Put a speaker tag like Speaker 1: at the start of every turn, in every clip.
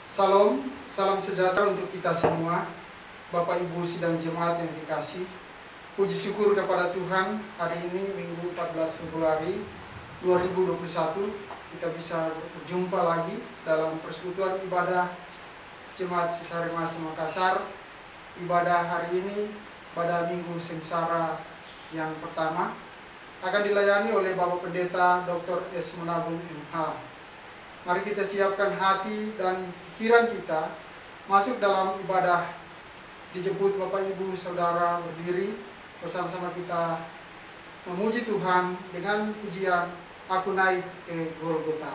Speaker 1: Salam, salam sejahtera untuk kita semua, Bapak Ibu sidang jemaat yang dikasih. Puji syukur kepada Tuhan, hari ini Minggu 14 Februari 2021 kita bisa berjumpa lagi dalam persekutuan ibadah Jemaat Sisa Reformasi Makassar. Ibadah hari ini pada Minggu Sengsara yang pertama akan dilayani oleh Bapak Pendeta Dr. S. Menabung MH. Mari kita siapkan hati dan pikiran kita masuk dalam ibadah. Dijemput Bapak Ibu Saudara berdiri bersama-sama kita memuji Tuhan dengan pujian Aku Naik ke Golgota.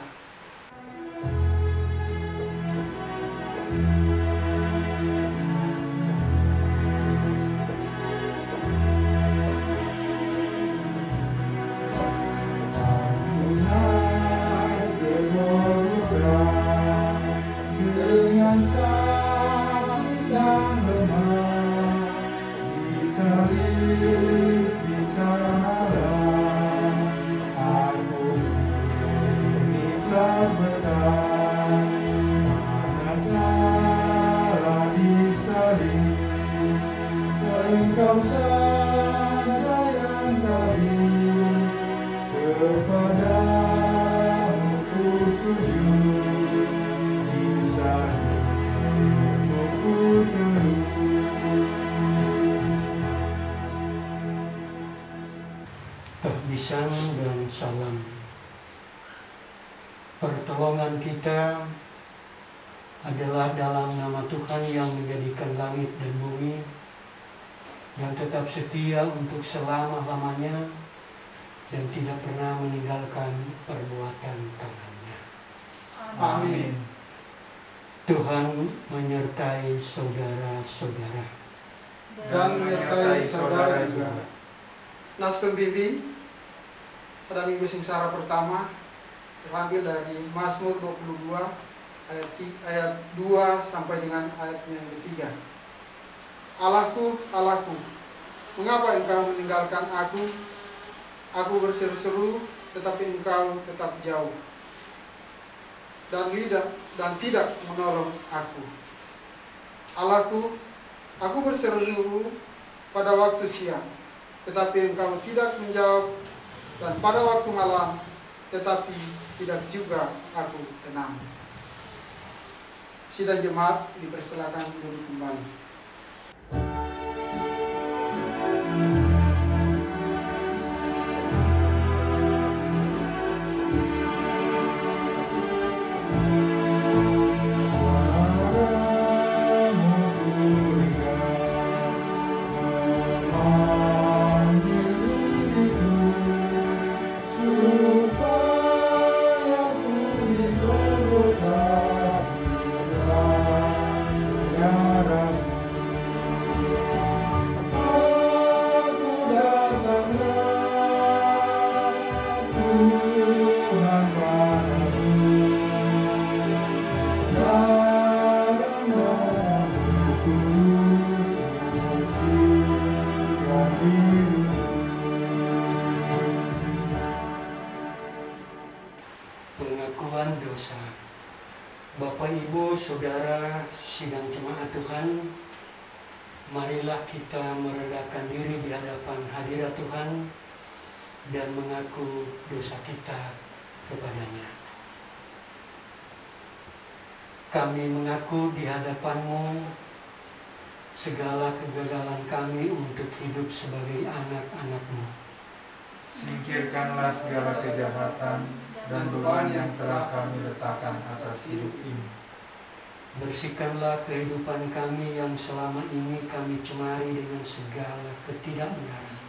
Speaker 2: Tahbisan dan salam. Pertolongan kita adalah dalam nama Tuhan yang menjadikan langit dan bumi, yang tetap setia untuk selama-lamanya dan tidak pernah meninggalkan perbuatan tangannya.
Speaker 1: Amin.
Speaker 2: Tuhan menyertai saudara-saudara
Speaker 1: Dan menyertai saudara juga. Nas pembimbing pada Minggu Sengsara pertama terambil dari Mazmur 22 ayat 2 sampai dengan ayatnya yang ketiga. Allahku, Allahku, mengapa engkau meninggalkan aku? Aku berseru-seru, tetapi engkau tetap jauh, dan tidak menolong aku. Allahku, aku berseru-seru pada waktu siang, tetapi engkau tidak menjawab, dan pada waktu malam, tetapi tidak juga aku tenang. Sidang jemaat dipersilakan duduk kembali.
Speaker 2: Pengakuan dosa. Bapak, Ibu, Saudara, sidang jemaat Tuhan, marilah kita merendahkan diri di hadapan hadirat Tuhan dan mengaku dosa kita kepadanya. Kami mengaku di hadapan-Mu segala kegagalan kami untuk hidup sebagai anak-anak-Mu.
Speaker 3: Singkirkanlah segala kejahatan dan beban yang telah kami letakkan atas hidup ini.
Speaker 2: Bersihkanlah kehidupan kami yang selama ini kami cemari dengan segala ketidakbenaran.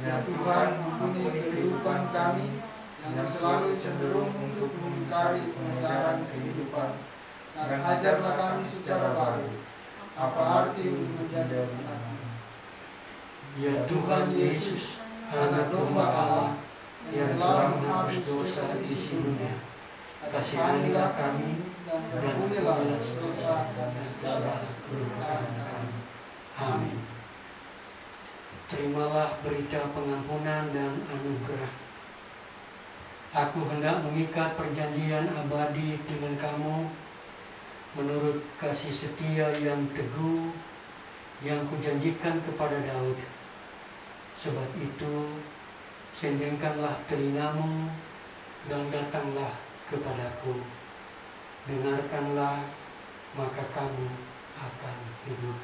Speaker 1: Ya Tuhan, ampuni kehidupan kami yang selalu cenderung untuk mengingkari pengajaran kehidupan, dan ajarlah kami secara baru apa arti untuk menjadi anak.
Speaker 2: Ya Tuhan Yesus, Anak Domba Allah yang telah menghapus dosa isi dunia, kasihanilah kami dan ampunilah dosa dan segala kedurhakaan kami. Amin. Terimalah berita pengampunan dan anugerah. Aku hendak mengikat perjanjian abadi dengan kamu menurut kasih setia yang teguh yang kujanjikan kepada Daud. Sebab itu, sendengkanlah telingamu dan datanglah kepadaku. Dengarkanlah, maka kamu akan hidup.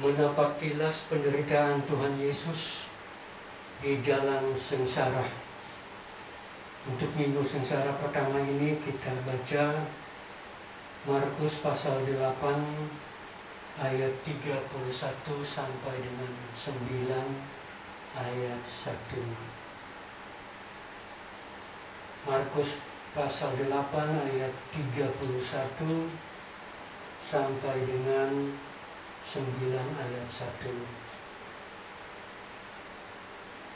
Speaker 2: Menapak tilas penderitaan Tuhan Yesus di jalan sengsara. Untuk minggu sengsara pertama ini kita baca Markus pasal 8 ayat 31 sampai dengan 9 ayat 1. Markus pasal 8 ayat 31 sampai dengan 9 ayat 1.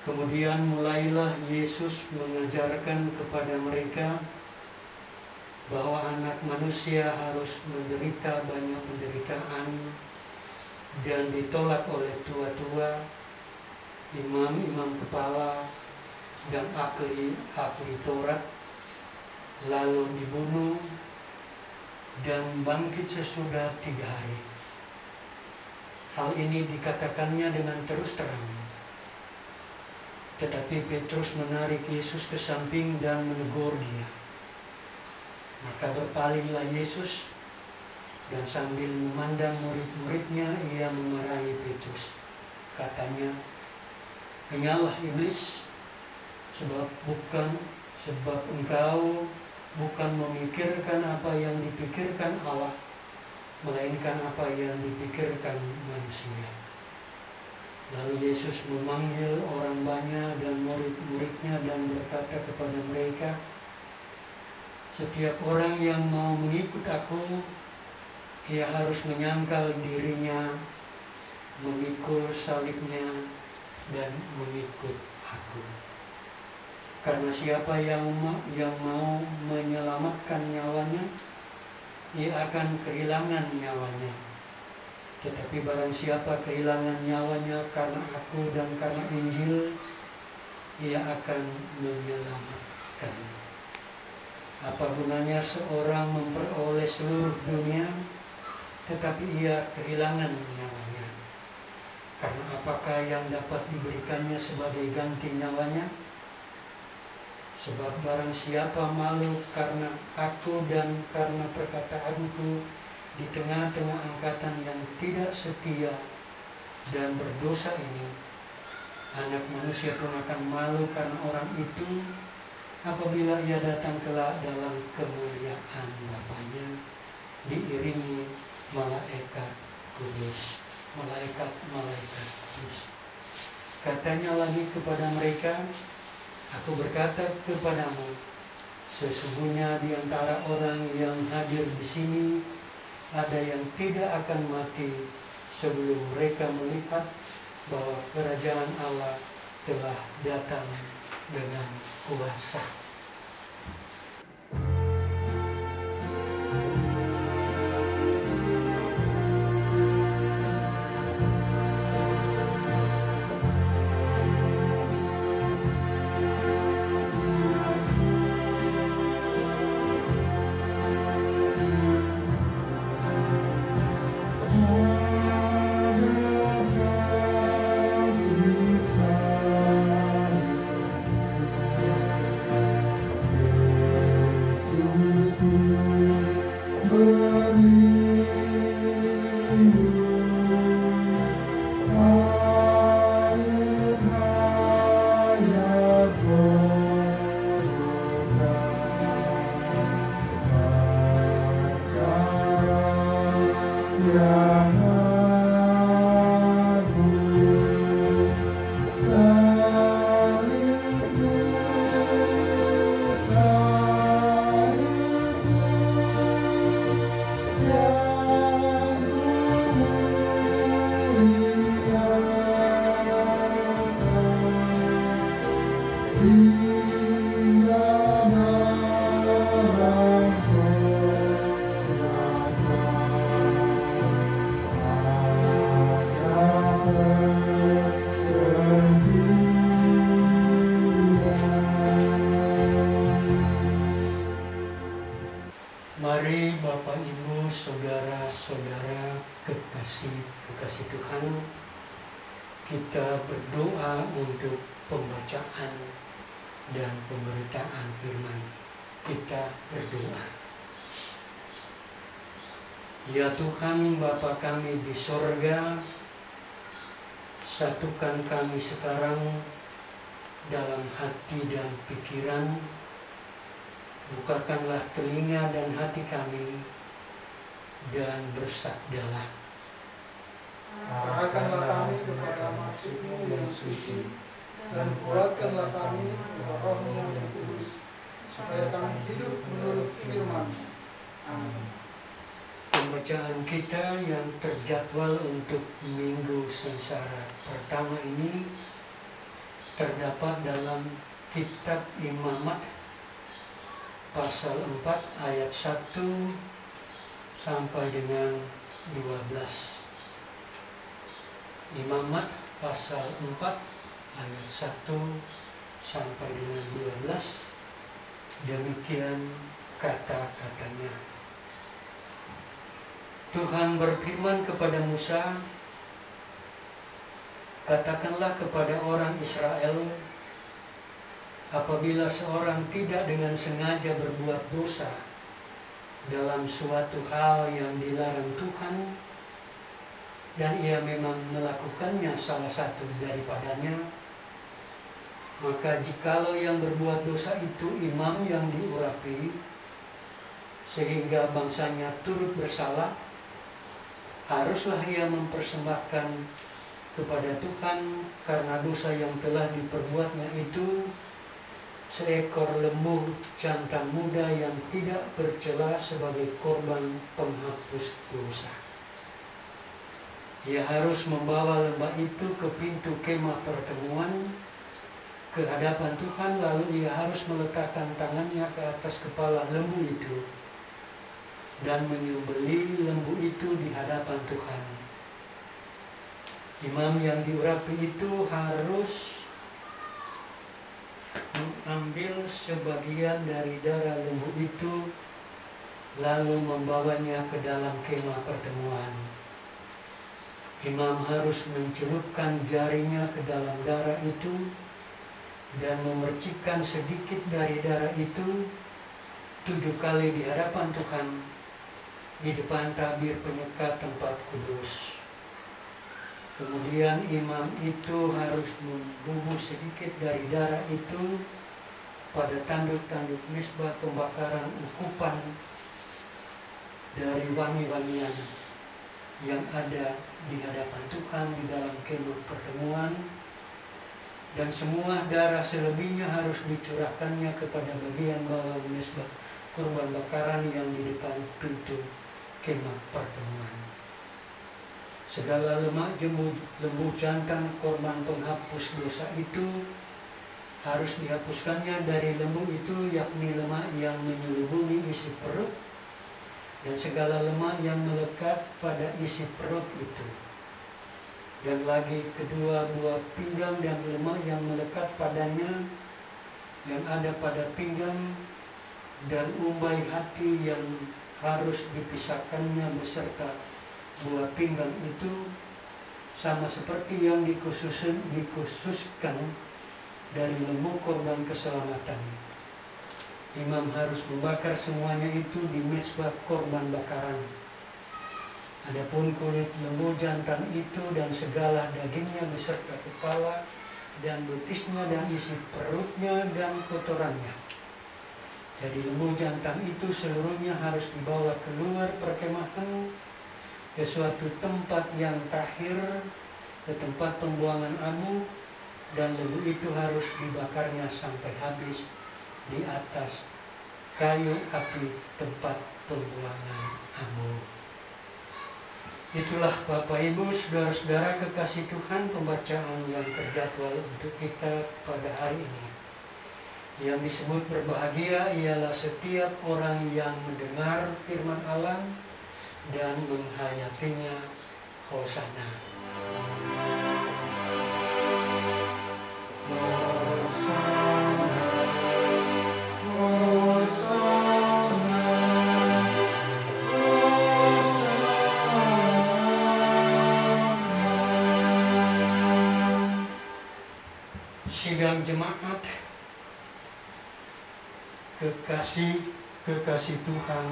Speaker 2: Kemudian mulailah Yesus mengajarkan kepada mereka bahwa anak manusia harus menderita banyak penderitaan dan ditolak oleh tua-tua, imam-imam kepala, dan ahli Taurat, lalu dibunuh dan bangkit sesudah 3 hari. Hal ini dikatakannya dengan terus terang. Tetapi Petrus menarik Yesus ke samping dan menegur dia. Maka berpalinglah Yesus dan sambil memandang murid-muridnya ia memarahi Petrus. Katanya, "Henyalah iblis, sebab engkau bukan memikirkan apa yang dipikirkan Allah, melainkan apa yang dipikirkan manusia." Lalu Yesus memanggil orang banyak dan murid-muridnya dan berkata kepada mereka, "Setiap orang yang mau mengikut aku, ia harus menyangkal dirinya, memikul salibnya, dan mengikut aku. Karena siapa yang mau menyelamatkan nyawanya, ia akan kehilangan nyawanya. Tetapi barang siapa kehilangan nyawanya karena aku dan karena Injil, ia akan menyelamatkan. Apa gunanya seorang memperoleh seluruh dunia, tetapi ia kehilangan nyawanya? Karena apakah yang dapat diberikannya sebagai ganti nyawanya? Sebab barang siapa malu karena aku dan karena perkataanku di tengah-tengah angkatan yang tidak setia dan berdosa ini, Anak Manusia pun akan malu karena orang itu apabila ia datang kelak dalam kemuliaan Bapanya diiringi malaikat kudus. Malaikat kudus. Katanya lagi kepada mereka, "Aku berkata kepadamu, sesungguhnya di antara orang yang hadir di sini ada yang tidak akan mati sebelum mereka melihat bahwa kerajaan Allah telah datang dengan kuasa." Mari Bapak Ibu, Saudara-saudara kekasih Tuhan, kita berdoa untuk pembacaan dan pemberitaan firman. Kita berdoa. Ya Tuhan, Bapa kami di sorga, satukan kami sekarang dalam hati dan pikiran. Bukakanlah telinga dan hati kami, dan bersabdalah.
Speaker 1: Arahkanlah kami kepada maksud-Mu yang suci, dan kuatkanlah kami oleh Roh-Mu yang kudus, supaya kami hidup menurut firman-Mu. Amin.
Speaker 2: Pembacaan kita yang terjadwal untuk Minggu Sengsara pertama ini terdapat dalam Kitab Imamat pasal 4 ayat 1 sampai dengan 12. Imamat pasal 4 ayat 1 sampai dengan 12. Demikian kata-katanya. Tuhan berfirman kepada Musa, katakanlah kepada orang Israel, apabila seorang tidak dengan sengaja berbuat dosa dalam suatu hal yang dilarang Tuhan, dan ia memang melakukannya salah satu daripadanya, maka jikalau yang berbuat dosa itu imam yang diurapi, sehingga bangsanya turut bersalah, haruslah ia mempersembahkan kepada Tuhan karena dosa yang telah diperbuatnya itu seekor lembu jantan muda yang tidak bercela sebagai korban penghapus dosa. Ia harus membawa lembah itu ke pintu kemah pertemuan ke hadapan Tuhan, lalu ia harus meletakkan tangannya ke atas kepala lembu itu dan menyembelih lembu itu di hadapan Tuhan. Imam yang diurapi itu harus mengambil sebagian dari darah lembu itu, lalu membawanya ke dalam kemah pertemuan. Imam harus mencelupkan jarinya ke dalam darah itu dan memercikkan sedikit dari darah itu 7 kali di hadapan Tuhan, di depan tabir penyekat tempat kudus. Kemudian imam itu harus membubuh sedikit dari darah itu pada tanduk-tanduk mezbah pembakaran ukupan dari wangi-wangian yang ada di hadapan Tuhan di dalam kemah pertemuan, dan semua darah selebihnya harus dicurahkannya kepada bagian bawah mezbah kurban bakaran yang di depan pintu kemah pertemuan. Segala lemak lembu jantan korban penghapus dosa itu harus dihapuskannya dari lembu itu, yakni lemak yang menyelubungi isi perut dan segala lemak yang melekat pada isi perut itu, dan lagi kedua buah pinggang dan lemak yang melekat padanya yang ada pada pinggang, dan umbai hati yang harus dipisahkannya beserta buah pinggang itu, sama seperti yang dikhususkan dari lembu korban keselamatan. Imam harus membakar semuanya itu di mezbah korban bakaran. Adapun kulit lembu jantan itu dan segala dagingnya beserta kepala dan betisnya dan isi perutnya dan kotorannya. Jadi lembu jantan itu seluruhnya harus dibawa keluar perkemahan ke suatu tempat yang terakhir, ke tempat pembuangan abu, dan lembu itu harus dibakarnya sampai habis di atas kayu api tempat pembuangan abu. Itulah Bapak Ibu, saudara-saudara kekasih Tuhan, pembacaan yang terjadwal untuk kita pada hari ini. Yang disebut berbahagia ialah setiap orang yang mendengar firman Allah dan menghayatinya. Hosana. Sidang jemaat kekasih Tuhan,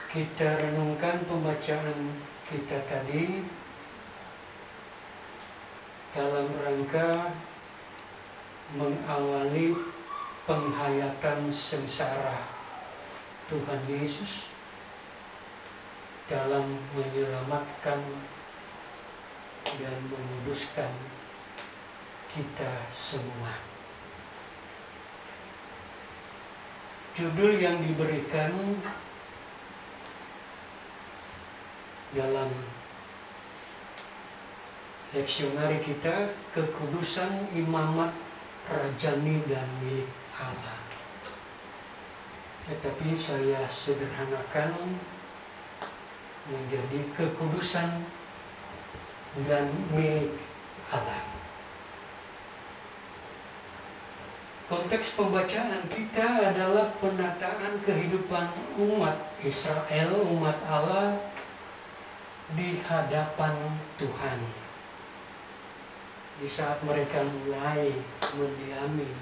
Speaker 2: kita renungkan pembacaan kita tadi dalam rangka mengawali penghayatan sengsara Tuhan Yesus dalam menyelamatkan dan menguduskan kita semua. Judul yang diberikan dalam leksionari kita, kekudusan imamat rajani dan milik Allah. Tetapi saya sederhanakan menjadi kekudusan dan milik Allah. Konteks pembacaan kita adalah penataan kehidupan umat Israel, umat Allah di hadapan Tuhan. Di saat mereka mulai mendiami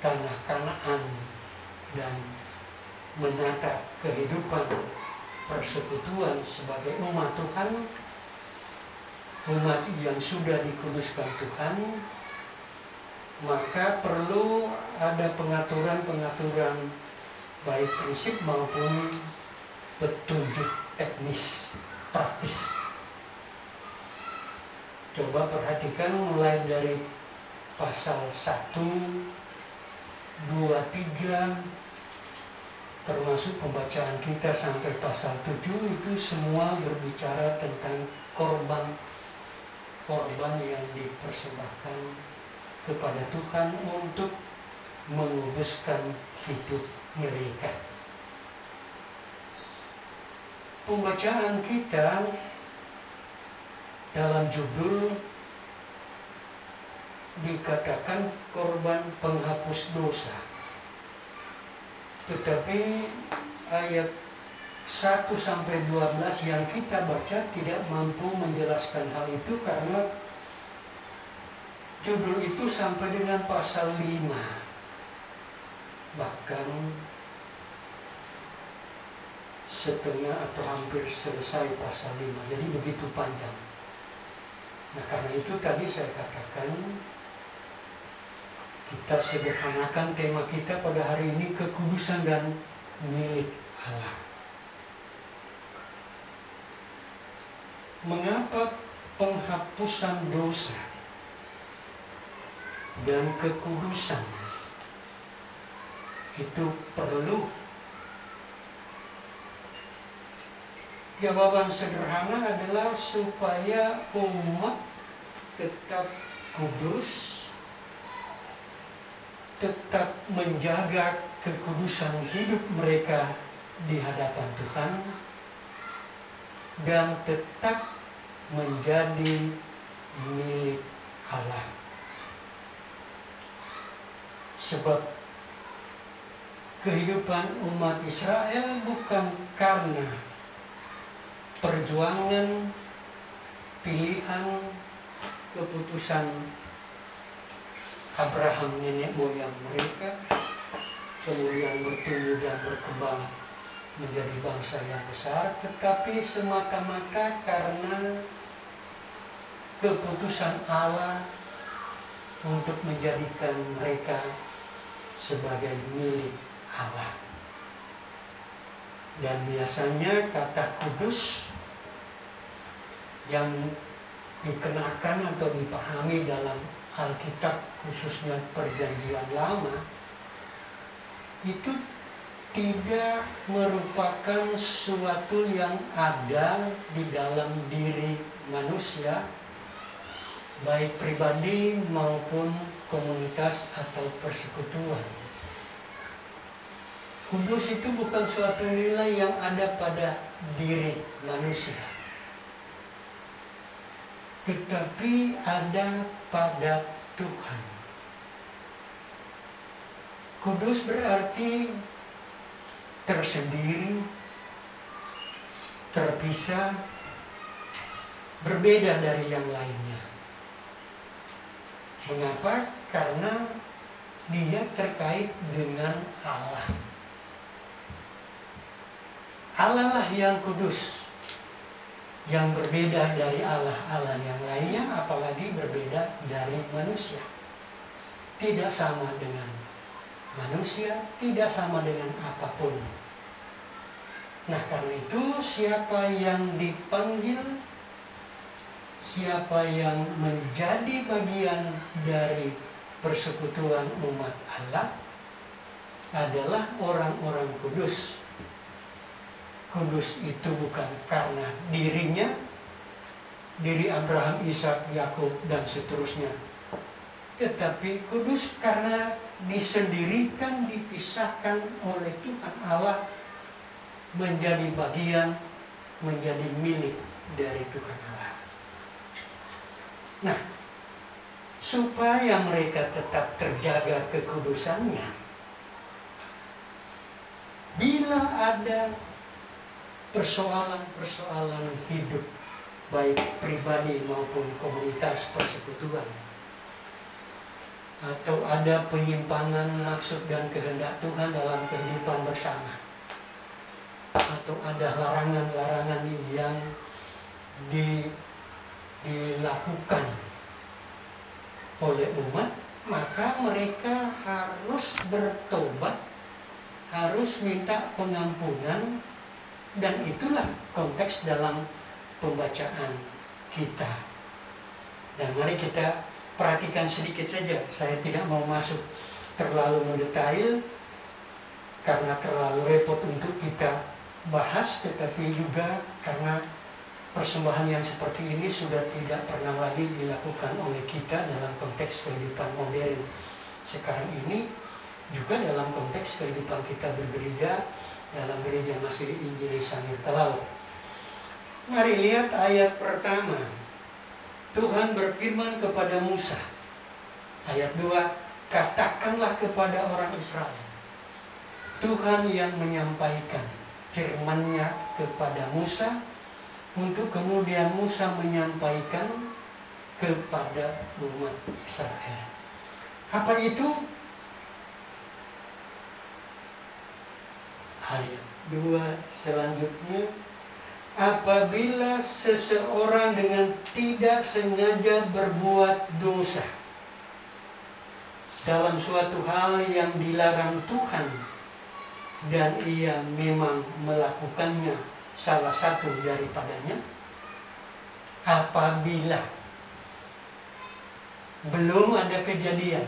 Speaker 2: tanah Kanaan dan menata kehidupan persekutuan sebagai umat Tuhan, umat yang sudah dikuduskan Tuhan, maka perlu ada pengaturan-pengaturan baik prinsip maupun petunjuk teknis praktis. Coba perhatikan mulai dari pasal 1, 2, 3 termasuk pembacaan kita sampai pasal 7, itu semua berbicara tentang korban yang dipersembahkan kepada Tuhan untuk menguduskan hidup mereka. Pembacaan kita dalam judul dikatakan korban penghapus dosa. Tetapi ayat 1-12 yang kita baca tidak mampu menjelaskan hal itu karena judul itu sampai dengan pasal 5. Bahkan setengah atau hampir selesai pasal 5. Jadi begitu panjang. Nah, karena itu tadi saya katakan kita sederhanakan tema kita pada hari ini, kekudusan dan milik Allah. Mengapa penghapusan dosa dan kekudusan itu perlu? Jawaban sederhana adalah supaya umat tetap kudus, tetap menjaga kekudusan hidup mereka di hadapan Tuhan, dan tetap menjadi milik Allah. Sebab kehidupan umat Israel bukan karena perjuangan, pilihan, keputusan Abraham nenek moyang mereka, kemudian bertumbuh dan berkembang menjadi bangsa yang besar, tetapi semata-mata karena keputusan Allah untuk menjadikan mereka sebagai milik Allah. Dan biasanya kata kudus yang dikenakan atau dipahami dalam Alkitab, khususnya Perjanjian Lama, itu tidak merupakan sesuatu yang ada di dalam diri manusia, baik pribadi maupun komunitas atau persekutuan. Kudus itu bukan suatu nilai yang ada pada diri manusia, tetapi ada pada Tuhan. Kudus berarti tersendiri, terpisah, berbeda dari yang lainnya. Mengapa? Karena dia terkait dengan Allah. Allah lah yang kudus, yang berbeda dari Allah-Allah yang lainnya, apalagi berbeda dari manusia. Tidak sama dengan manusia, tidak sama dengan apapun. Nah, karena itu siapa yang dipanggil, siapa yang menjadi bagian dari persekutuan umat Allah adalah orang-orang kudus. Kudus itu bukan karena dirinya, diri Abraham, Ishak, Yakub, dan seterusnya, tetapi kudus karena disendirikan, dipisahkan oleh Tuhan Allah, menjadi bagian, menjadi milik dari Tuhan Allah. Nah, supaya mereka tetap terjaga kekudusannya, bila ada persoalan-persoalan hidup, baik pribadi maupun komunitas persekutuan, atau ada penyimpangan maksud dan kehendak Tuhan dalam kehidupan bersama, atau ada larangan-larangan yang dilakukan oleh umat, maka mereka harus bertobat, harus minta pengampunan. Dan itulah konteks dalam pembacaan kita. Dan mari kita perhatikan sedikit saja. Saya tidak mau masuk terlalu mendetail karena terlalu repot untuk kita bahas, tetapi juga karena persembahan yang seperti ini sudah tidak pernah lagi dilakukan oleh kita dalam konteks kehidupan modern sekarang ini, juga dalam konteks kehidupan kita bergereja, dalam gereja Masih Injili Sangir Talaut. Mari lihat ayat pertama. Tuhan berfirman kepada Musa. Ayat 2, katakanlah kepada orang Israel. Tuhan yang menyampaikan firman-Nya kepada Musa, untuk kemudian Musa menyampaikan kepada umat Israel. Apa itu? Ayat 2 selanjutnya, apabila seseorang dengan tidak sengaja berbuat dosa dalam suatu hal yang dilarang Tuhan, dan ia memang melakukannya, salah satu daripadanya, apabila belum ada kejadian,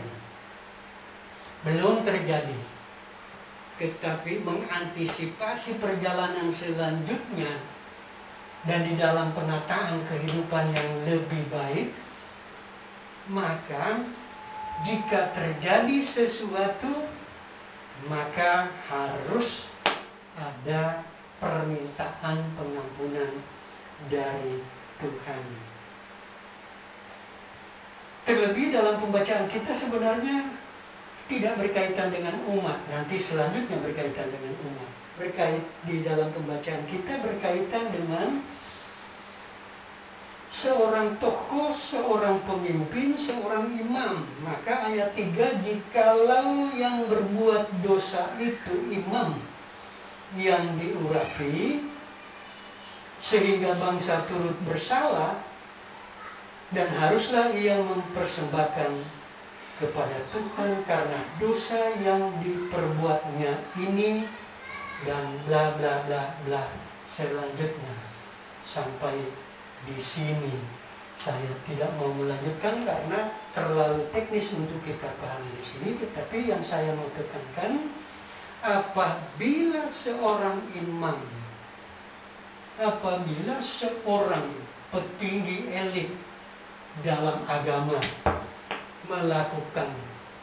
Speaker 2: belum terjadi, tetapi mengantisipasi perjalanan selanjutnya dan di dalam penataan kehidupan yang lebih baik, maka jika terjadi sesuatu, maka harus ada permintaan pengampunan dari Tuhan. Terlebih dalam pembacaan kita sebenarnya tidak berkaitan dengan umat, nanti selanjutnya berkaitan dengan umat. Berkait di dalam pembacaan kita berkaitan dengan seorang tokoh, seorang pemimpin, seorang imam. Maka ayat 3, jikalau yang berbuat dosa itu imam yang diurapi, sehingga bangsa turut bersalah, dan haruslah ia mempersembahkan kepada Tuhan karena dosa yang diperbuatnya ini, dan bla bla bla bla selanjutnya. Sampai di sini saya tidak mau melanjutkan karena terlalu teknis untuk kita pahami di sini, tetapi yang saya mau tekankan, apabila seorang imam, apabila seorang petinggi elit dalam agama melakukan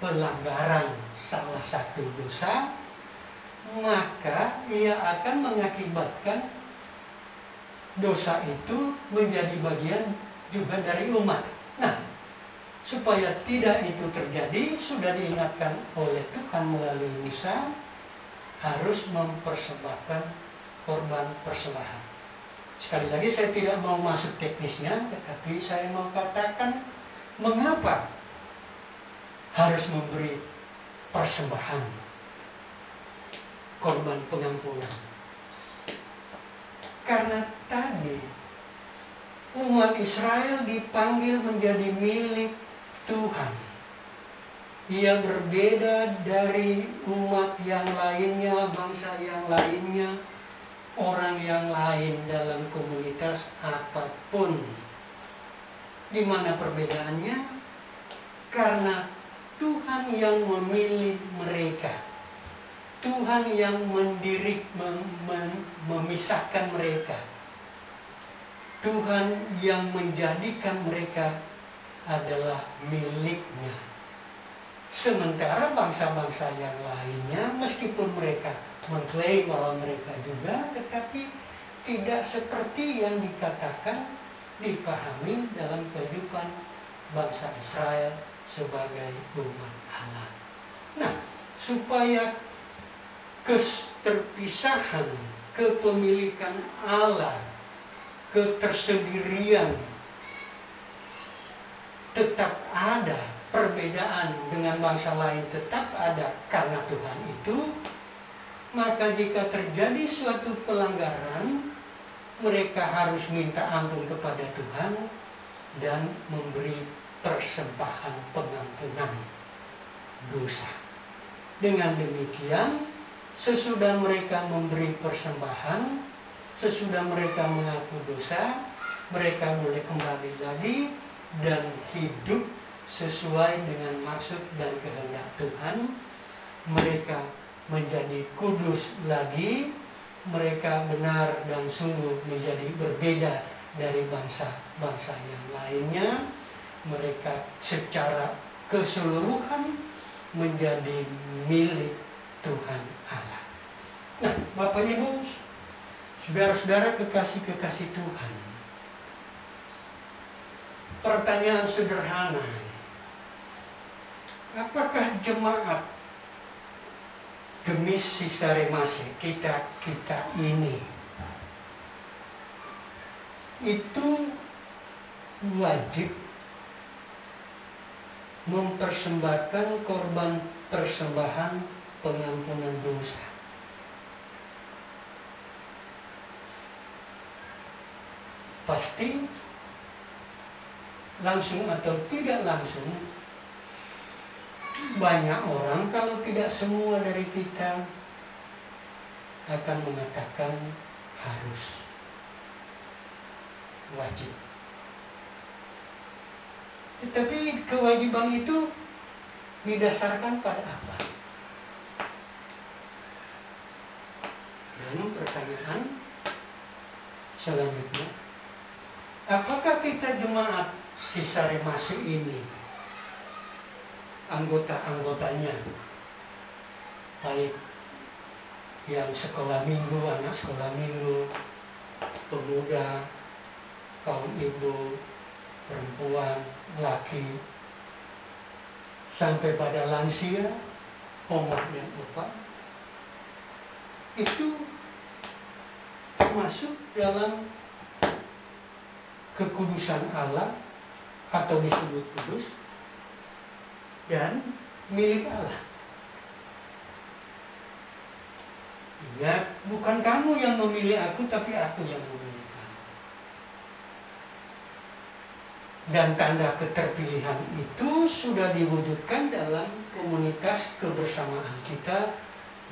Speaker 2: pelanggaran salah satu dosa, maka ia akan mengakibatkan dosa itu menjadi bagian juga dari umat. Nah, supaya tidak itu terjadi, sudah diingatkan oleh Tuhan melalui Musa, harus mempersembahkan korban persembahan. Sekali lagi saya tidak mau masuk teknisnya, tetapi saya mau katakan mengapa harus memberi persembahan korban pengampunan. Karena tadi umat Israel dipanggil menjadi milik Tuhan. Ia berbeda dari umat yang lainnya, bangsa yang lainnya, orang yang lain dalam komunitas apapun. Di mana perbedaannya? Karena Tuhan yang memilih mereka. Tuhan yang memisahkan mereka. Tuhan yang menjadikan mereka adalah miliknya. Sementara bangsa-bangsa yang lainnya, meskipun mereka mengklaim bahwa mereka juga, tetapi tidak seperti yang dikatakan, dipahami dalam kehidupan bangsa Israel sebagai umat Allah. Nah, supaya keterpisahan, kepemilikan Allah, ketersendirian tetap ada, perbedaan dengan bangsa lain tetap ada karena Tuhan itu, maka jika terjadi suatu pelanggaran, mereka harus minta ampun kepada Tuhan dan memberi persembahan pengampunan dosa. Dengan demikian, sesudah mereka memberi persembahan, sesudah mereka mengaku dosa, mereka boleh kembali lagi dan hidup sesuai dengan maksud dan kehendak Tuhan. Mereka menjadi kudus lagi, mereka benar dan sungguh menjadi berbeda dari bangsa-bangsa yang lainnya. Mereka secara keseluruhan menjadi milik Tuhan Allah. Nah, Bapak Ibu, saudara-saudara kekasih-kekasih Tuhan, pertanyaan sederhana, apakah jemaat Gemis Sisaremase kita ini itu wajib mempersembahkan korban persembahan pengampunan dosa? Pasti langsung atau tidak langsung, banyak orang, kalau tidak semua dari kita, akan mengatakan harus, wajib. Tetapi kewajiban itu didasarkan pada apa? Dan pertanyaan selanjutnya, apakah kita jemaat Sisaremase ini, anggota-anggotanya, baik yang sekolah minggu, anak sekolah minggu, pemuda, kaum ibu, perempuan, laki, sampai pada lansia, oma dan opa, itu masuk dalam kekudusan Allah atau disebut kudus dan milik Allah. Ingat, bukan kamu yang memilih aku, tapi aku yang memilih kamu. Dan tanda keterpilihan itu sudah diwujudkan dalam komunitas kebersamaan kita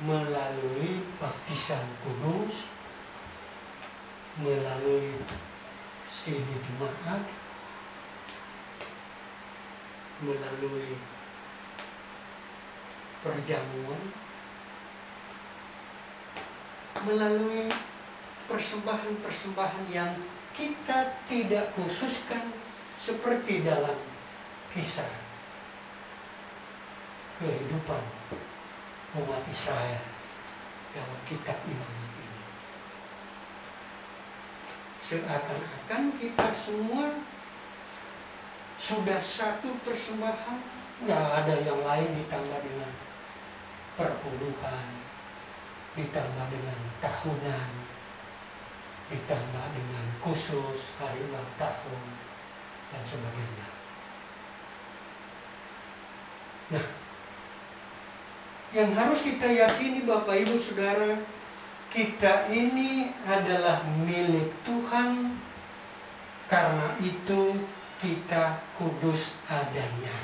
Speaker 2: melalui baptisan kudus, melalui sidi jemaat, melalui perjamuan, melalui persembahan-persembahan yang kita tidak khususkan seperti dalam kisah kehidupan umat Israel dalam kitab Imamat ini. Seakan-akan kita semua sudah satu persembahan, nggak ada yang lain ditambah dengan perpuluhan, ditambah dengan tahunan, ditambah dengan khusus hari ulang tahun dan sebagainya. Nah, yang harus kita yakini Bapak Ibu Saudara, kita ini adalah milik Tuhan, karena itu kita kudus adanya.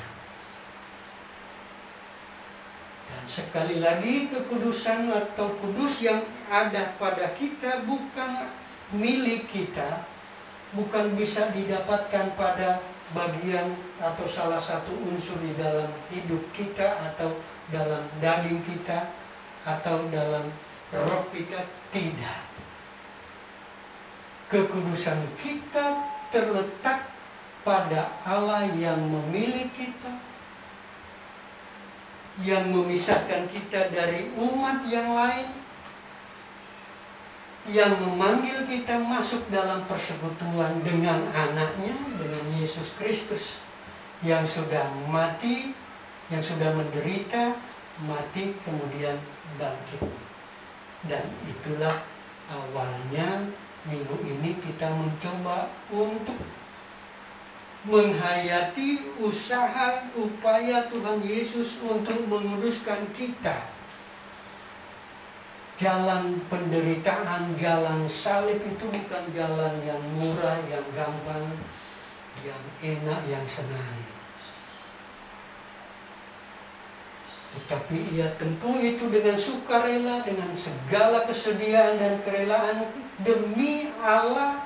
Speaker 2: Dan sekali lagi, kekudusan atau kudus yang ada pada kita bukan milik kita, bukan bisa didapatkan pada bagian atau salah satu unsur di dalam hidup kita atau dalam daging kita atau dalam roh kita, tidak. Kekudusan kita terletak pada Allah yang memilih kita, yang memisahkan kita dari umat yang lain, yang memanggil kita masuk dalam persekutuan dengan anaknya, dengan Yesus Kristus, yang sudah mati, yang sudah menderita, mati, kemudian bangkit. Dan itulah awalnya minggu ini kita mencoba untuk menghayati usaha upaya Tuhan Yesus untuk menguduskan kita. Jalan penderitaan, jalan salib itu bukan jalan yang murah, yang gampang, yang enak, yang senang. Tetapi ia tempuh itu dengan sukarela, dengan segala kesediaan dan kerelaan demi Allah,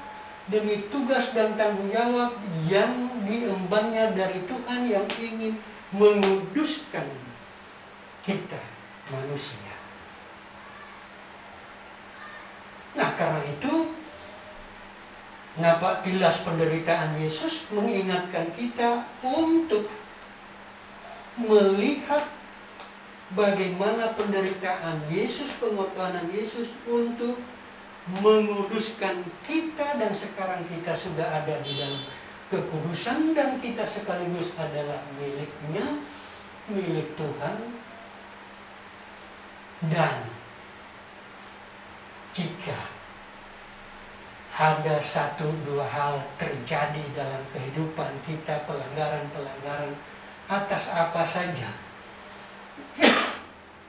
Speaker 2: demi tugas dan tanggung jawab yang diembannya dari Tuhan yang ingin menguduskan kita manusia. Nah, karena itu nampak jelas penderitaan Yesus mengingatkan kita untuk melihat bagaimana penderitaan Yesus, pengorbanan Yesus untuk menguduskan kita, dan sekarang kita sudah ada di dalam kekudusan dan kita sekaligus adalah miliknya, milik Tuhan. Dan jika ada satu dua hal terjadi dalam kehidupan kita, pelanggaran-pelanggaran atas apa saja,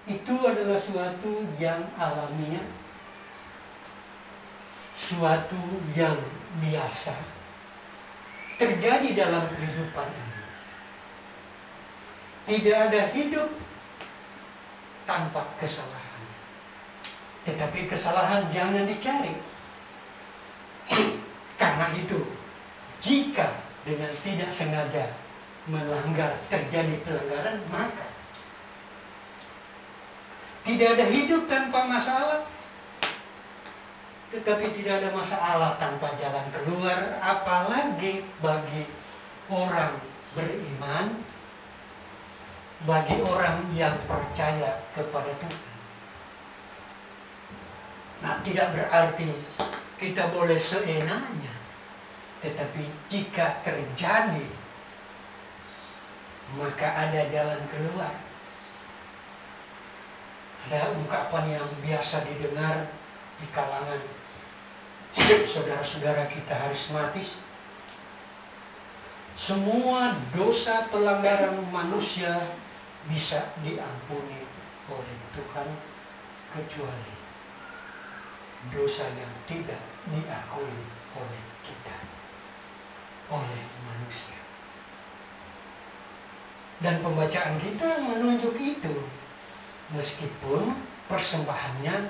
Speaker 2: itu adalah suatu yang alamiah, suatu yang biasa terjadi dalam kehidupan ini. Tidak ada hidup tanpa kesalahan. Tetapi kesalahan jangan dicari. Karena itu, jika dengan tidak sengaja melanggar, terjadi pelanggaran, maka tidak ada hidup tanpa masalah. Tetapi tidak ada masalah tanpa jalan keluar, apalagi bagi orang beriman, bagi orang yang percaya kepada Tuhan. Nah, tidak berarti kita boleh seenaknya, tetapi jika terjadi, maka ada jalan keluar. Ada ungkapan yang biasa didengar di kalangan saudara-saudara kita harismatis. Semua dosa pelanggaran manusia bisa diampuni oleh Tuhan, kecuali dosa yang tidak diakui oleh kita. oleh manusia. Dan pembacaan kita menunjuk itu, meskipun persembahannya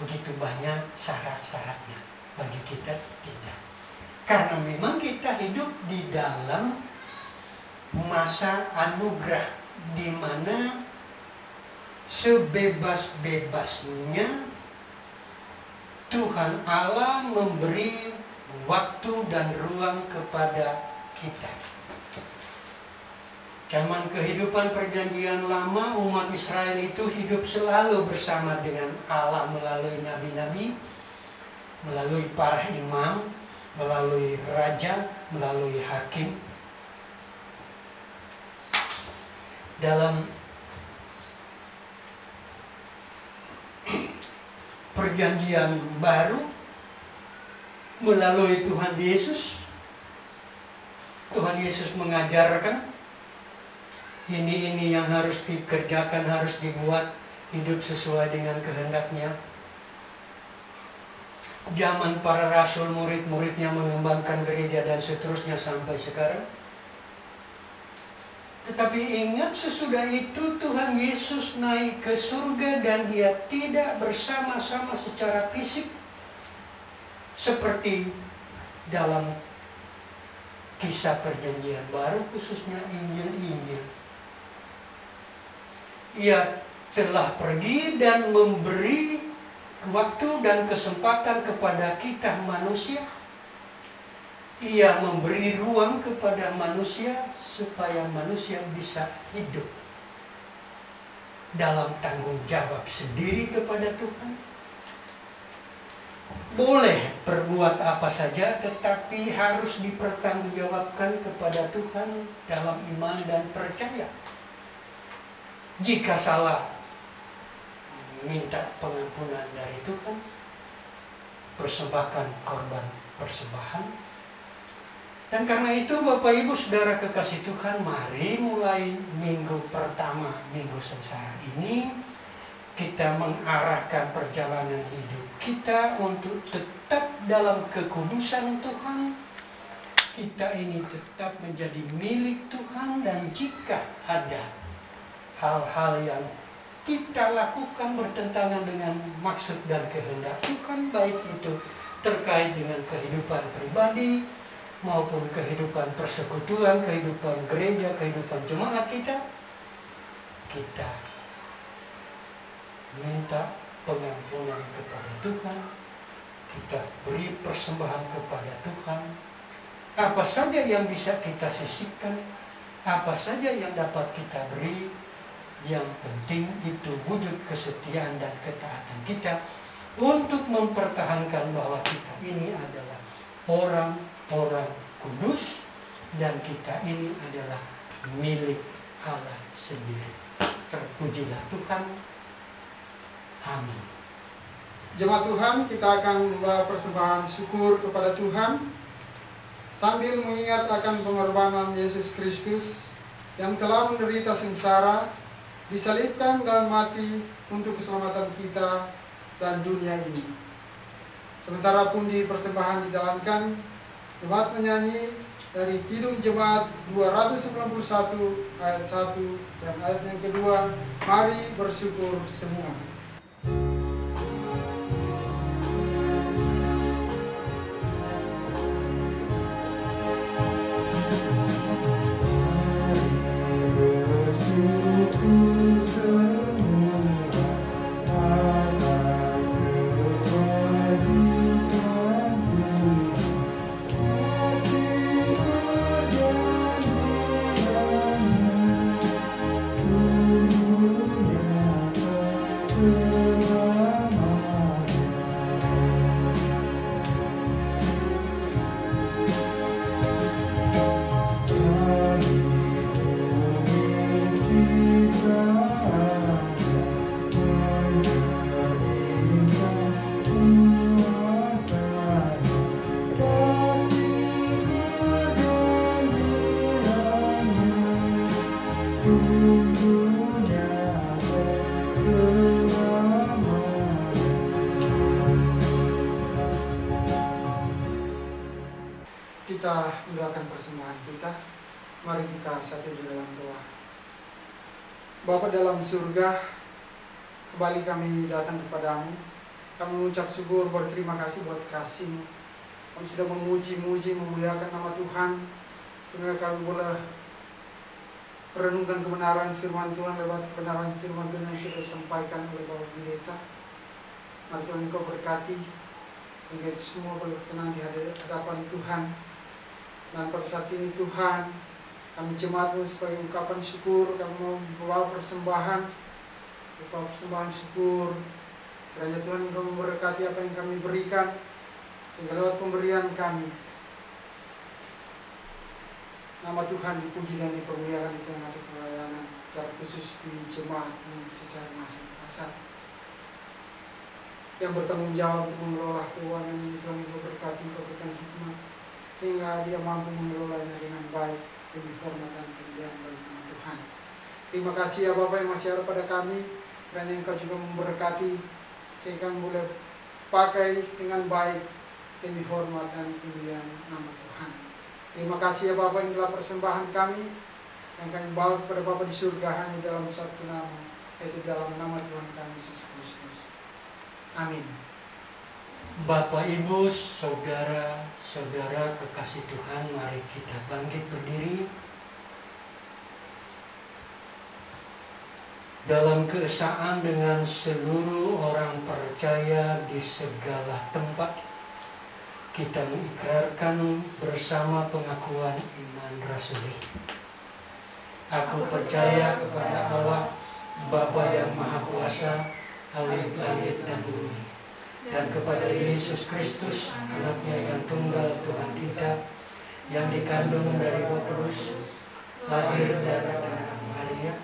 Speaker 2: begitu banyak syarat-syaratnya, bagi kita tidak. Karena memang kita hidup di dalam masa anugerah, di mana sebebas-bebasnya Tuhan Allah memberi waktu dan ruang kepada kita. Zaman kehidupan perjanjian lama, umat Israel itu hidup selalu bersama dengan Allah melalui nabi-nabi, melalui para imam, melalui raja, melalui hakim. Dalam perjanjian baru, melalui Tuhan Yesus mengajarkan ini yang harus dikerjakan, harus dibuat, hidup sesuai dengan kehendaknya. Zaman para rasul, murid-muridnya mengembangkan gereja dan seterusnya sampai sekarang. Tetapi ingat, sesudah itu Tuhan Yesus naik ke surga dan dia tidak bersama-sama secara fisik seperti dalam kisah perjanjian baru, khususnya Injil-Injil. Ia telah pergi dan memberi waktu dan kesempatan kepada kita manusia. Ia memberi ruang kepada manusia supaya manusia bisa hidup dalam tanggung jawab sendiri kepada Tuhan. Boleh berbuat apa saja, tetapi harus dipertanggungjawabkan kepada Tuhan dalam iman dan percaya. Jika salah, minta pengampunan dari Tuhan, persembahkan korban persembahan. Dan karena itu Bapak Ibu Saudara kekasih Tuhan, mari mulai minggu pertama, minggu sengsara ini, kita mengarahkan perjalanan hidup kita untuk tetap dalam kekudusan Tuhan. Kita ini tetap menjadi milik Tuhan, dan jika ada hal-hal yang kita lakukan bertentangan dengan maksud dan kehendak Tuhan, baik itu terkait dengan kehidupan pribadi maupun kehidupan persekutuan, kehidupan gereja, kehidupan jemaat kita minta pengampunan kepada Tuhan, kita beri persembahan kepada Tuhan. Apa saja yang bisa kita sisihkan, apa saja yang dapat kita beri, yang penting itu wujud kesetiaan dan ketaatan kita untuk mempertahankan bahwa kita ini adalah orang-orang kudus dan kita ini adalah milik Allah sendiri. Terpujilah Tuhan. Amin.
Speaker 1: Jemaat Tuhan, kita akan membawa persembahan syukur kepada Tuhan sambil mengingat akan pengorbanan Yesus Kristus yang telah menderita sengsara, disalibkan dan mati untuk keselamatan kita dan dunia ini. Sementara pundi persembahan dijalankan, jemaat menyanyi dari Kidung Jemaat 291 ayat 1 dan ayat yang kedua, mari bersyukur semua. Kita mendoakan persembahan kita. Mari kita satu di dalam doa. Bapa dalam surga, kembali kami datang kepadamu. Kami mengucap syukur, berterima kasih buat kasih-Mu. Kami sudah memuji-muji, memuliakan nama Tuhan, sehingga kami boleh merenungkan kebenaran firman Tuhan lewat kebenaran firman Tuhan yang sudah disampaikan oleh Bapak Pendeta. Mari Tuhan Engkau berkati, sehingga itu semua boleh tenang di hadapan Tuhan. Dan pada saat ini Tuhan, kami jemaat-Mu sebagai ungkapan syukur, kami mau membawa persembahan syukur. Kiranya Tuhan Engkau memberkati apa yang kami berikan, sehingga lewat pemberian kami, nama Tuhan dipuji dan dipermuliakan di tengah pelayanan, secara khusus di jemaat-Mu secara masing-masing yang bertanggung jawab untuk mengelola keuangan ini. Tuhan Engkau berkati, Engkau berikan hikmat, sehingga dia mampu mengelolanya dengan baik, demi hormat dan kemuliaan bagi nama Tuhan. Terima kasih ya Bapak yang masih ada pada kami, kiranya Engkau juga memberkati, sehingga kami boleh pakai dengan baik, demi hormat dan kemuliaan nama Tuhan. Terima kasih ya Bapak, inilah persembahan kami yang kami bawa kepada Bapak di surga hanya dalam satu nama, yaitu dalam nama Tuhan kami Yesus Kristus. Amin.
Speaker 2: Bapak, Ibu, saudara-saudara kekasih Tuhan, mari kita bangkit berdiri. Dalam keesaan dengan seluruh orang percaya di segala tempat, kita mengikrarkan bersama pengakuan iman rasuli. Aku percaya kepada Allah, Bapa yang Maha Kuasa, Ahli langit dan bumi, dan kepada Yesus Kristus, anaknya yang tunggal Tuhan kita, yang dikandung dari Roh Kudus, lahir dari darah Maria,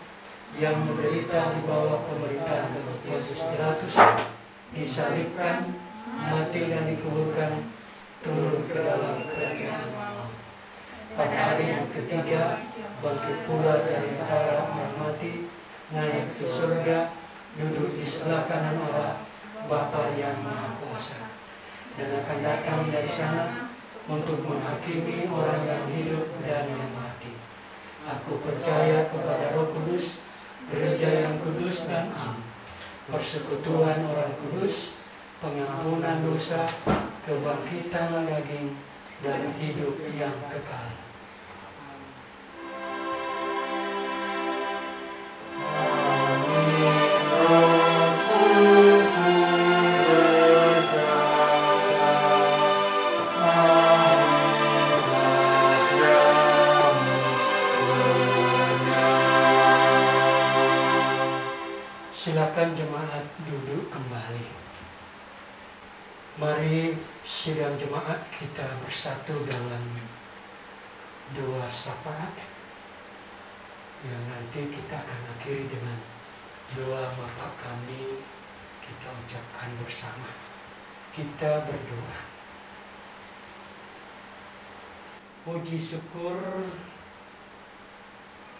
Speaker 2: yang menderita di bawah pemerintahan Pontius Pilatus, disalibkan, mati dan dikuburkan, turun ke dalam kerajaan Allah. Pada hari yang ketiga, bangkit pula dari antara orang mati, naik ke surga, duduk di sebelah kanan Allah, Bapa yang Maha Kuasa, dan akan datang dari sana untuk menghakimi orang yang hidup dan yang mati. Aku percaya kepada Roh Kudus, gereja yang kudus dan am, persekutuan orang kudus, pengampunan dosa, kebangkitan daging, dan hidup yang kekal. Silakan jemaat duduk kembali. Mari sidang jemaat kita bersatu dalam doa syafaat yang nanti kita akan akhiri dengan doa Bapa kami, kita ucapkan bersama. Kita berdoa. Puji syukur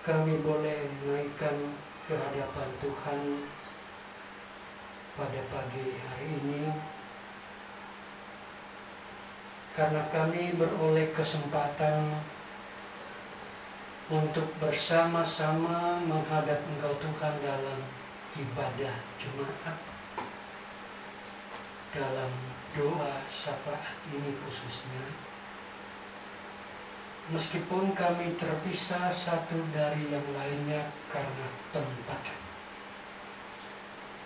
Speaker 2: kami boleh menaikkan ke hadapan Tuhan pada pagi hari ini, karena kami beroleh kesempatan untuk bersama-sama menghadap Engkau Tuhan dalam ibadah Jumat, dalam doa syafaat ini khususnya. Meskipun kami terpisah satu dari yang lainnya karena tempat,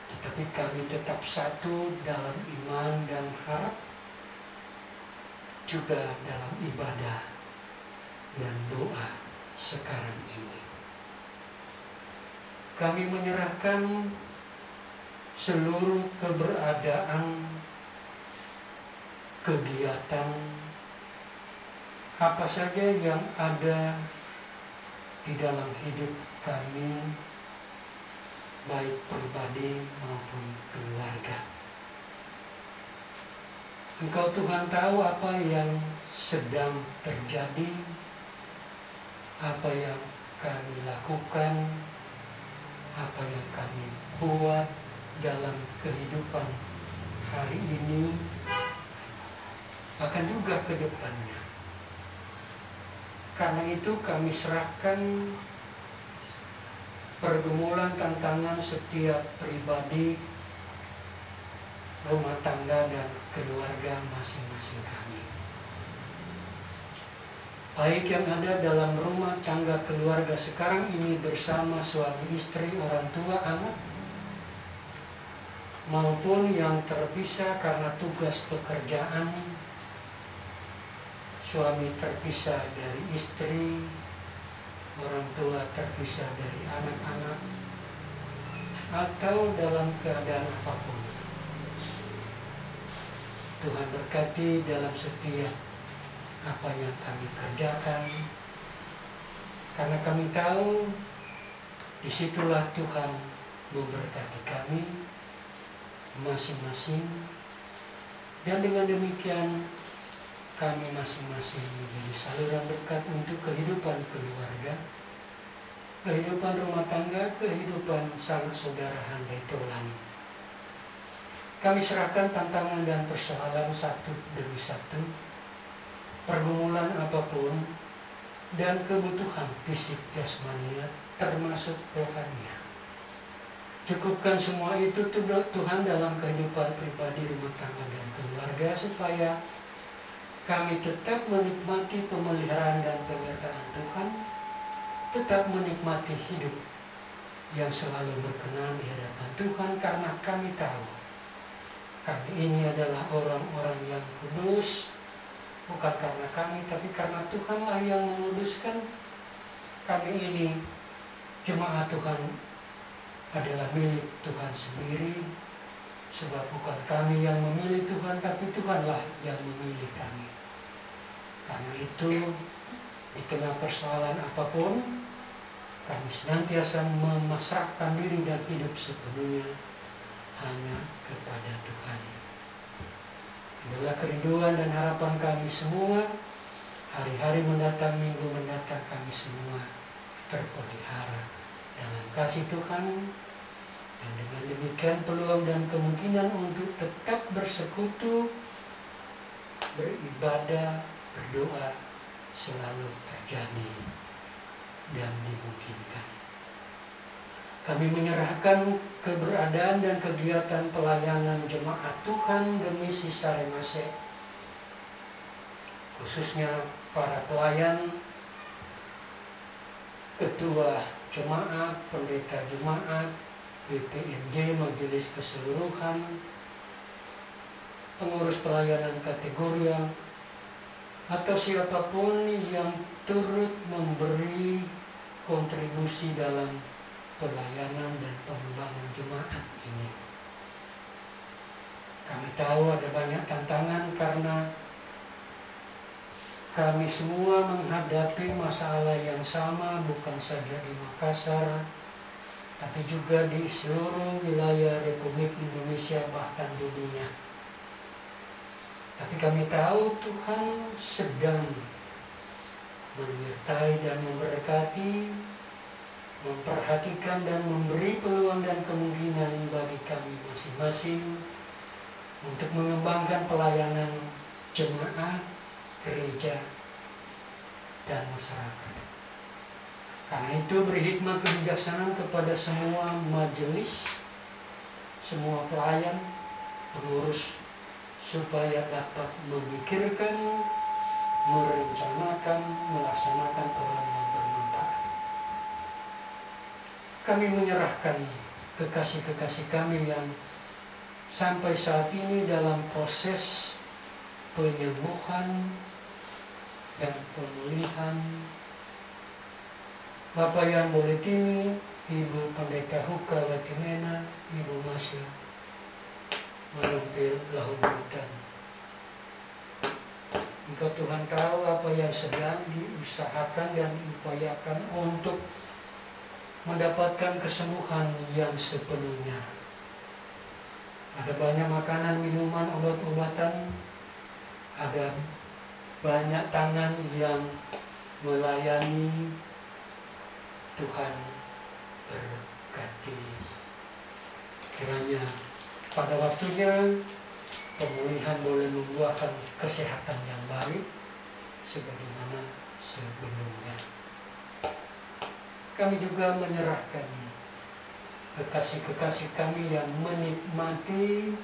Speaker 2: tetapi kami tetap satu dalam iman dan harap, juga dalam ibadah dan doa sekarang ini. Kami menyerahkan seluruh keberadaan, kegiatan, apa saja yang ada di dalam hidup kami, baik pribadi maupun keluarga. Engkau Tuhan tahu apa yang sedang terjadi, apa yang kami lakukan, apa yang kami buat dalam kehidupan hari ini, bahkan juga ke depannya. Karena itu kami serahkan pergumulan tantangan setiap pribadi, rumah tangga dan keluarga masing-masing kami. Baik yang ada dalam rumah tangga keluarga sekarang ini bersama suami istri, orang tua, anak, maupun yang terpisah karena tugas pekerjaan, suami terpisah dari istri, orang tua terpisah dari anak-anak, atau dalam keadaan apapun. Tuhan berkati dalam setiap apa yang kami kerjakan, karena kami tahu disitulah Tuhan memberkati kami masing-masing, dan dengan demikian kami masing-masing menjadi saluran berkat untuk kehidupan keluarga, kehidupan rumah tangga, kehidupan sanak saudara handai tolan. Kami serahkan tantangan dan persoalan satu demi satu, pergumulan apapun, dan kebutuhan fisik jasmania termasuk rohania. Cukupkan semua itu Tuhan dalam kehidupan pribadi, rumah tangga, dan keluarga, supaya kami tetap menikmati pemeliharaan dan penyertaan Tuhan, tetap menikmati hidup yang selalu berkenan di hadapan Tuhan, karena kami tahu kami ini adalah orang-orang yang kudus, bukan karena kami, tapi karena Tuhanlah yang menguduskan. Kami ini jemaat Tuhan adalah milik Tuhan sendiri, sebab bukan kami yang memilih Tuhan, tapi Tuhanlah yang memilih kami. Karena itu, di tengah persoalan apapun, kami senantiasa memasrahkan diri dan hidup sepenuhnya hanya kepada Tuhan. Adalah kerinduan dan harapan kami semua, hari-hari mendatang, minggu mendatang, kami semua terpelihara dalam kasih Tuhan, dan dengan demikian peluang dan kemungkinan untuk tetap bersekutu, beribadah, berdoa selalu terjadi dan dimungkinkan. Kami menyerahkan keberadaan dan kegiatan pelayanan jemaat Tuhan Gemisi Saremase, khususnya para pelayan, ketua jemaat, pendeta jemaat, BPMJ, majelis keseluruhan, pengurus pelayanan kategorial, atau siapapun yang turut memberi kontribusi dalam pelayanan dan pengembangan jemaat ini. Kami tahu ada banyak tantangan karena kami semua menghadapi masalah yang sama, bukan saja di Makassar, tapi juga di seluruh wilayah Republik Indonesia, bahkan dunia. Tapi kami tahu Tuhan sedang menyertai dan memberkati, memperhatikan dan memberi peluang dan kemungkinan bagi kami masing-masing untuk mengembangkan pelayanan jemaat, gereja, dan masyarakat. Karena itu beri hikmat kebijaksanaan kepada semua majelis, semua pelayan, pengurus, supaya dapat memikirkan, merencanakan, melaksanakan program yang bermanfaat. Kami menyerahkan kekasih-kekasih kami yang sampai saat ini dalam proses penyembuhan dan pemulihan. Bapak Yan Boletini, Ibu Pendeta Huka Watimena, Ibu Masya Melumpil Lahubutan. Engkau Tuhan tahu apa yang sedang diusahakan dan diupayakan untuk mendapatkan kesembuhan yang sepenuhnya. Ada banyak makanan, minuman, obat-obatan, ada banyak tangan yang melayani. Tuhan berkati. Kiranya pada waktunya pemulihan boleh membuahkan kesehatan yang baik, sebagaimana sebelumnya. Kami juga menyerahkan kekasih-kekasih kami yang menikmati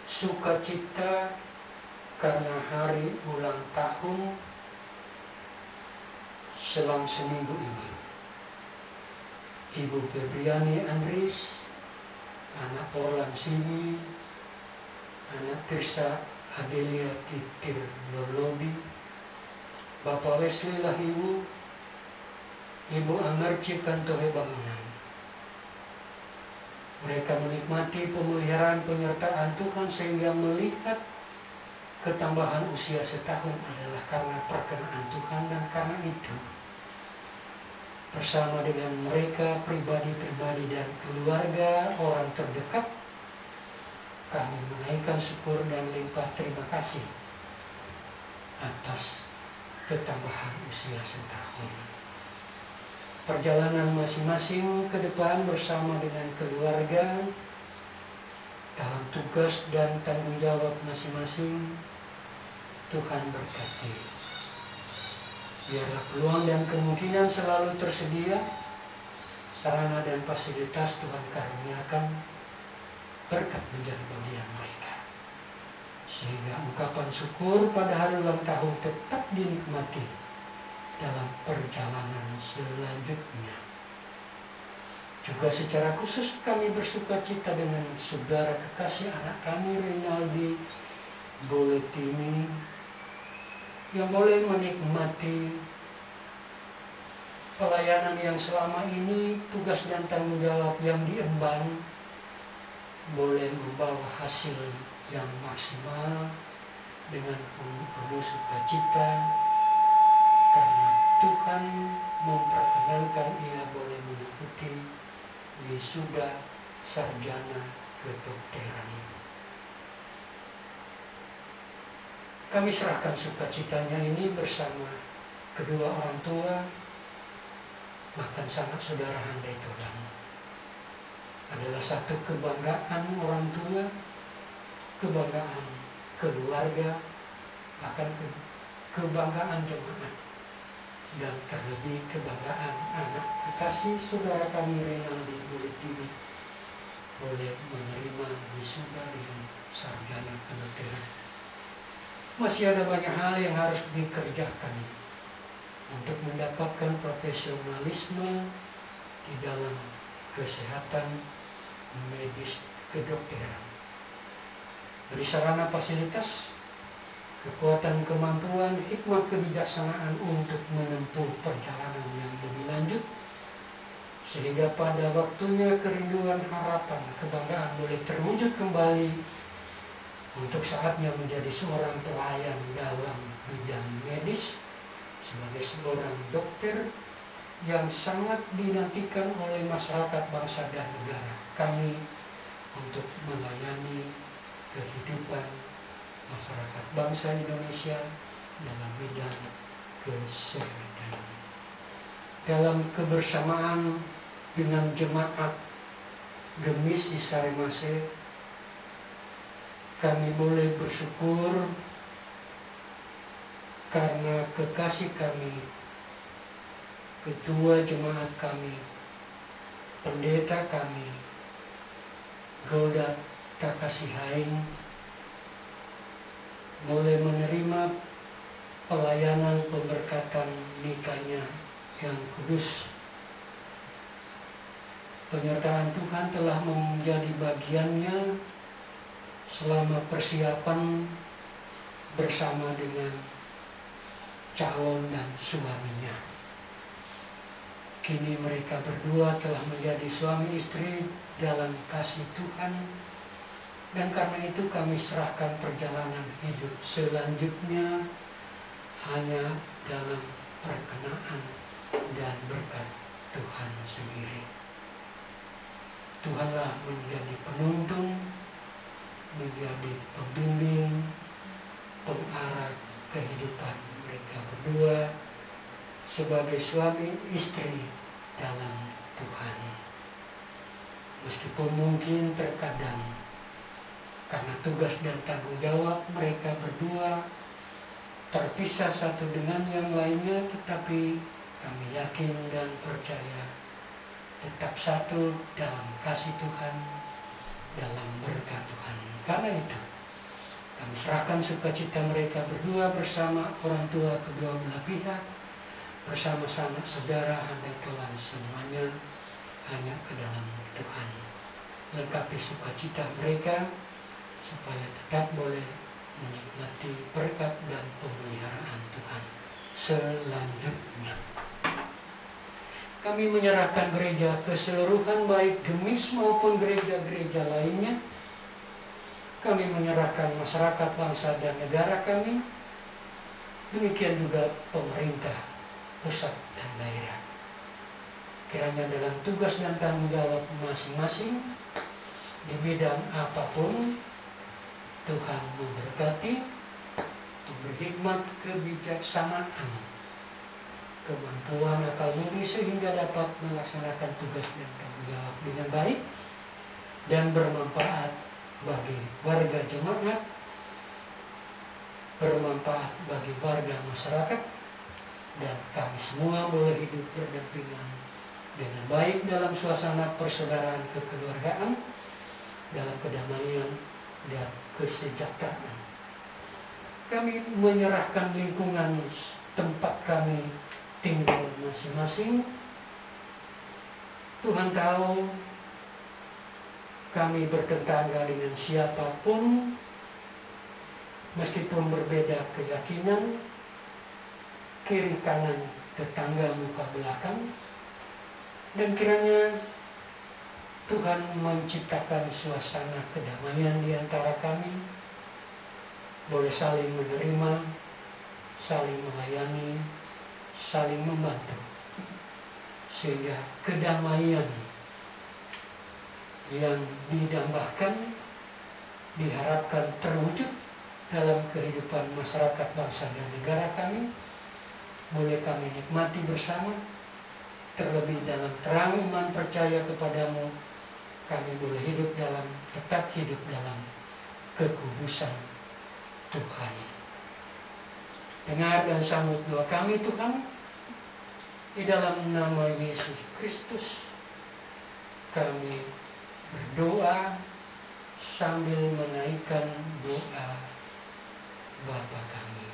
Speaker 2: sukacita karena hari ulang tahun selang seminggu ini. Ibu Febriani Andris, anak Orlan Sini, anak Tirsa Adelia Titir Lolobi, Bapak Wesley Lahiwu, Ibu Amerci Kantohe Bangunan. Mereka menikmati pemeliharaan penyertaan Tuhan sehingga melihat ketambahan usia setahun adalah karena perkenaan Tuhan, dan karena itu bersama dengan mereka pribadi-pribadi dan keluarga orang terdekat, kami menaikkan syukur dan limpah terima kasih atas ketambahan usia setahun. Perjalanan masing-masing ke depan bersama dengan keluarga dalam tugas dan tanggung jawab masing-masing, Tuhan berkati. Biarlah peluang dan kemungkinan selalu tersedia, sarana dan fasilitas Tuhan karuniakan, berkat menjadi bagian mereka, sehingga ungkapan syukur pada hari ulang tahun tetap dinikmati dalam perjalanan selanjutnya. Juga secara khusus kami bersuka cita dengan saudara kekasih anak kami Rinaldi Boletini yang boleh menikmati pelayanan yang selama ini, tugas dan tanggung jawab yang diemban boleh membawa hasil yang maksimal dengan penuh sukacita, karena Tuhan memperkenankan ia boleh mengikuti wisuda sarjana kedokteran. Kami serahkan sukacitanya ini bersama kedua orang tua, bahkan sanak saudara handai tulang. Adalah satu kebanggaan orang tua, kebanggaan keluarga, bahkan kebanggaan jemaat, dan terlebih kebanggaan anak kekasih saudara kami Rinaldi Boletini boleh menerima wisuda dengan sarjana kedokteran. Masih ada banyak hal yang harus dikerjakan untuk mendapatkan profesionalisme di dalam kesehatan medis kedokteran. Beri sarana fasilitas, kekuatan kemampuan, hikmat kebijaksanaan untuk menempuh perjalanan yang lebih lanjut, sehingga pada waktunya kerinduan, harapan, kebanggaan boleh terwujud kembali untuk saatnya menjadi seorang pelayan dalam bidang medis, sebagai seorang dokter yang sangat dinantikan oleh masyarakat bangsa dan negara kami untuk melayani kehidupan masyarakat bangsa Indonesia dalam bidang kesehatan. Dalam kebersamaan dengan jemaat Gemis di Saremase, kami boleh bersyukur karena kekasih kami, ketua jemaat kami, pendeta kami, Golda Takasihain, boleh menerima pelayanan pemberkatan nikahnya yang kudus. Penyertaan Tuhan telah menjadi bagiannya selama persiapan bersama dengan calon dan suaminya. Kini mereka berdua telah menjadi suami istri dalam kasih Tuhan, dan karena itu kami serahkan perjalanan hidup selanjutnya hanya dalam perkenaan dan berkat Tuhan sendiri. Tuhanlah menjadi penuntun, menjadi pembimbing, pengarah kehidupan mereka berdua sebagai suami istri dalam Tuhan. Meskipun mungkin terkadang karena tugas dan tanggung jawab mereka berdua terpisah satu dengan yang lainnya, tetapi kami yakin dan percaya tetap satu dalam kasih Tuhan, dalam berkat Tuhan. Karena itu kami serahkan sukacita mereka berdua bersama orang tua kedua belah pihak, bersama sanak saudara, handai Tuhan semuanya hanya ke dalam Tuhan. Lengkapi sukacita mereka supaya tetap boleh menikmati berkat dan pemeliharaan Tuhan selanjutnya. Kami menyerahkan gereja keseluruhan, baik gemis maupun gereja-gereja lainnya. Kami menyerahkan masyarakat, bangsa, dan negara kami. Demikian juga pemerintah pusat dan daerah. Kiranya dalam tugas dan tanggung jawab masing-masing di bidang apapun, Tuhan memberkati, memberi hikmat, kebijaksanaan, kemampuan akal budi sehingga dapat melaksanakan tugas dan tanggung jawab dengan baik dan bermanfaat bagi warga jemaat, bermanfaat bagi warga masyarakat, dan kami semua boleh hidup berdampingan dengan baik dalam suasana persaudaraan kekeluargaan, dalam kedamaian dan kesejahteraan. Kami menyerahkan lingkungan tempat kami tinggal masing-masing. Tuhan tahu kami bertetangga dengan siapapun, meskipun berbeda keyakinan, kiri kanan tetangga muka belakang, dan kiranya Tuhan menciptakan suasana kedamaian di antara kami, boleh saling menerima, saling melayani, saling membantu, sehingga kedamaian yang didambakan diharapkan terwujud dalam kehidupan masyarakat, bangsa, dan negara kami, boleh kami nikmati bersama. Terlebih dalam terang iman percaya kepadamu, kami boleh tetap hidup dalam kekudusan Tuhan. Dengar dan sambut doa kami Tuhan, di dalam nama Yesus Kristus kami berdoa sambil menaikkan doa Bapa kami.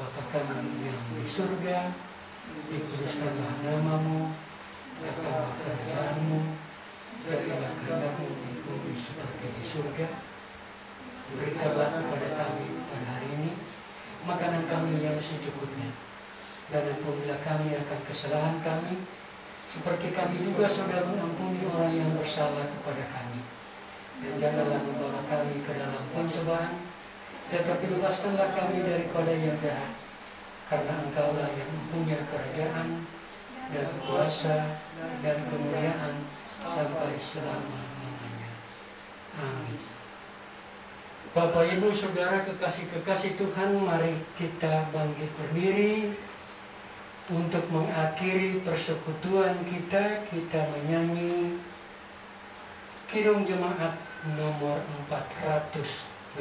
Speaker 2: Bapa kami yang di surga, dikuduskanlah namamu, datanglah kerajaanmu, jadilah kehendakmu di bumi seperti di surga. Berikanlah kepada kami pada hari ini makanan kami yang secukupnya, dan ampunilah kami akan kesalahan kami, seperti kami juga sudah mengampuni orang yang bersalah kepada kami. Dan janganlah membawa kami ke dalam pencobaan, tetapi lepaskanlah kami daripada yang jahat. Karena Engkaulah yang mempunyai kerajaan dan kuasa dan kemuliaan sampai selama-lamanya. Amin. Bapak, Ibu, Saudara, kekasih-kekasih Tuhan, mari kita bangkit berdiri untuk mengakhiri persekutuan kita. Kita menyanyi Kidung Jemaat nomor 407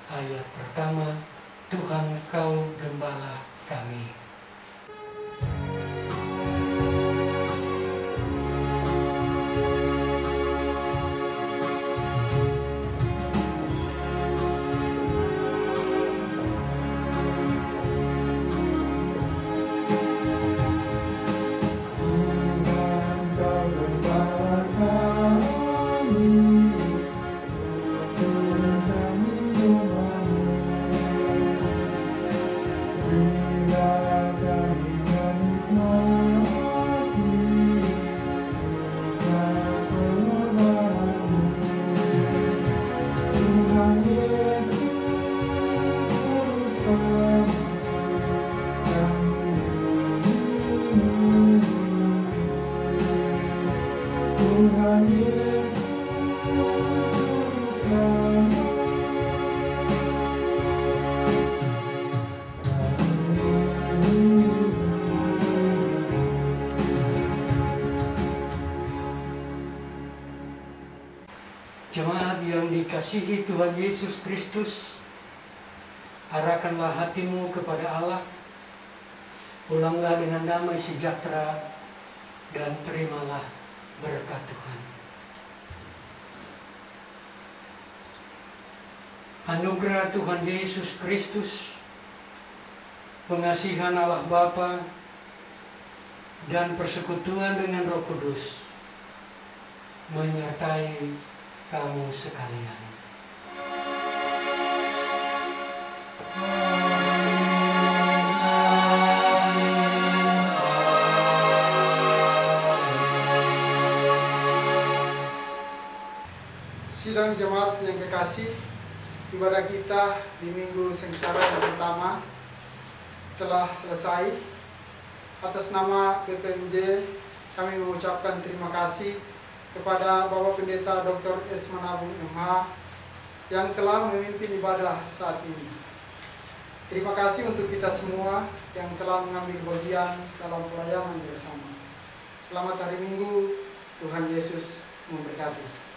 Speaker 2: ayat pertama, Tuhan Kau Gembala kami. Jemaat yang dikasihi Tuhan Yesus Kristus, Arahkanlah hatimu kepada Allah, pulanglah dengan damai sejahtera, dan terimalah berkat Tuhan. Anugerah Tuhan Yesus Kristus, pengasihan Allah Bapa, dan persekutuan dengan Roh Kudus menyertai kamu sekalian.
Speaker 1: Sidang jemaat yang kekasih, ibadah kita di Minggu Sengsara yang pertama telah selesai. Atas nama PPMJ, kami mengucapkan terima kasih kepada Bapak Pendeta Dr. S. Manabung MH yang telah memimpin ibadah saat ini. Terima kasih untuk kita semua yang telah mengambil bagian dalam pelayanan bersama. Selamat hari Minggu, Tuhan Yesus memberkati.